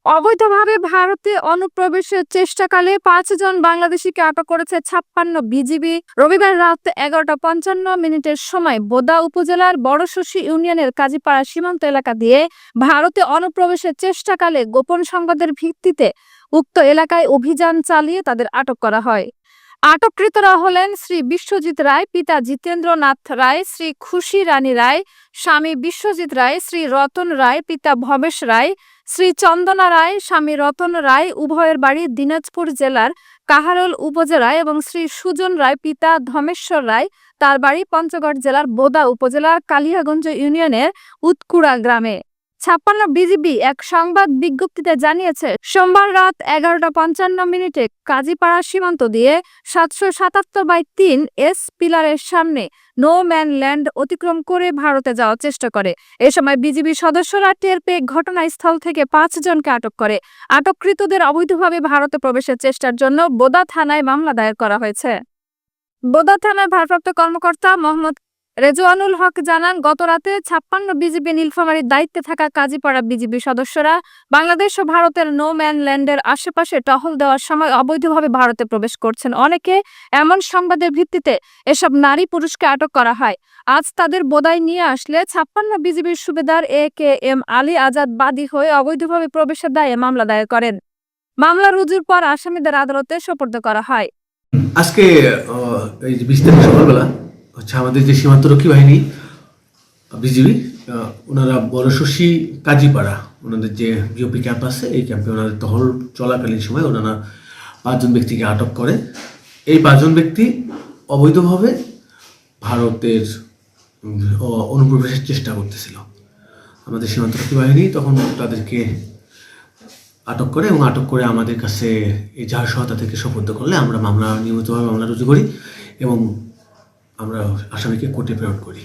অবৈধভাবে ভারতে অনুপ্রবেশের চেষ্টাকালে ৫ জন বাংলাদেশিকে আটক করেছে ৫৬ বিজিবি। রবিবার রাত ১১টা ৫৫ মিনিটের সময় বোদা উপজেলার বড়শশী ইউনিয়নের কাজীপাড়া সীমান্ত এলাকা দিয়ে ভারতে অনুপ্রবেশের চেষ্টাকালে গোপন সংবাদের ভিত্তিতে উক্ত এলাকায় অভিযান চালিয়ে তাদের আটক করা হয়। আটককৃতরা হলেন শ্রী বিশ্বজিৎ রায়, পিতা জিতেন্দ্রনাথ রায়, শ্রী খুশি রানী রায়, স্বামী বিশ্বজিৎ রায়, শ্রী রতন রায়, পিতা ভবেশ রায়, শ্রী চন্দনা রায়, স্বামী রতন রায়, উভয়ের বাড়ি দিনাজপুর জেলার কাহারোল উপজেলায়, এবং শ্রী সুজন রায়, পিতা ধমেশ্বর রায়, তার বাড়ি পঞ্চগড় জেলার বোদা উপজেলার কালিয়াগঞ্জ ইউনিয়নের উৎকুড়া গ্রামে। ৫৬ বিজিবি এক সংবাদ বিজ্ঞপ্তিতে জানিয়েছে, সোমবার রাত ১১টা ৫৫ মিনিটে কাজীপাড়া সীমান্ত দিয়ে ৭৭৭/৩ এস পিলারের সামনে নো ম্যান ল্যান্ড অতিক্রম করে ভারতে যাওয়ার চেষ্টা করে। এ সময় বিজিবি সদস্যরা টের পেয়ে ঘটনাস্থল থেকে ৫ জনকে আটক করে। আটককৃতদের অবৈধভাবে ভারতে প্রবেশের চেষ্টার জন্য বোদা থানায় মামলা দায়ের করা হয়েছে। বোদা থানার ভারপ্রাপ্ত কর্মকর্তা মোহাম্মদ রেজওয়ানুল হক জানান, গত রাতে ৫৬ বিজিবি নীলফামারীর দায়িত্বে থাকা কাজীপাড়া বিজিবি সদস্যরা বাংলাদেশ ও ভারতের নো ম্যান ল্যান্ডের আশেপাশে টহল দেওয়ার সময় অবৈধভাবে ভারতে প্রবেশ করছেন অনেকে। এমন সংবাদের ভিত্তিতে এসব নারী পুরুষকে আটক করা হয়। আজ তাদের বোদায় নিয়ে আসলে ৫৬ বিজিবির সুবেদার AKM আলী আজাদ বাদী হয়ে অবৈধভাবে প্রবেশের দায়ে মামলা দায়ের করেন। মামলা রুজুর পর আসামিদের আদালতে সোপর্দ করা হয়। আজকে এই যে ২০ তারিখ সকালবেলা আমাদের যে সীমান্তরক্ষী বাহিনী বিজিবি ওনারা বড়শশী কাজীপাড়া ওনাদের যে বিওপি ক্যাম্প আছে, এই ক্যাম্পে ওনাদের টহল চলাকালীন সময় ওনারা ৫ জন ব্যক্তিকে আটক করে। এই ৫ জন ব্যক্তি অবৈধভাবে ভারতের অনুপ্রবেশের চেষ্টা করতেছিল। আমাদের সীমান্তরক্ষী বাহিনী তখন তাদেরকে আটক করে এবং আটক করে আমাদের কাছে এই জাহাজ সহায়তা থেকে সোপর্দ করলে আমরা নিয়মিতভাবে মামলা রুজু করি এবং আমরা আসামিকে কোর্টে প্রেরণ করি।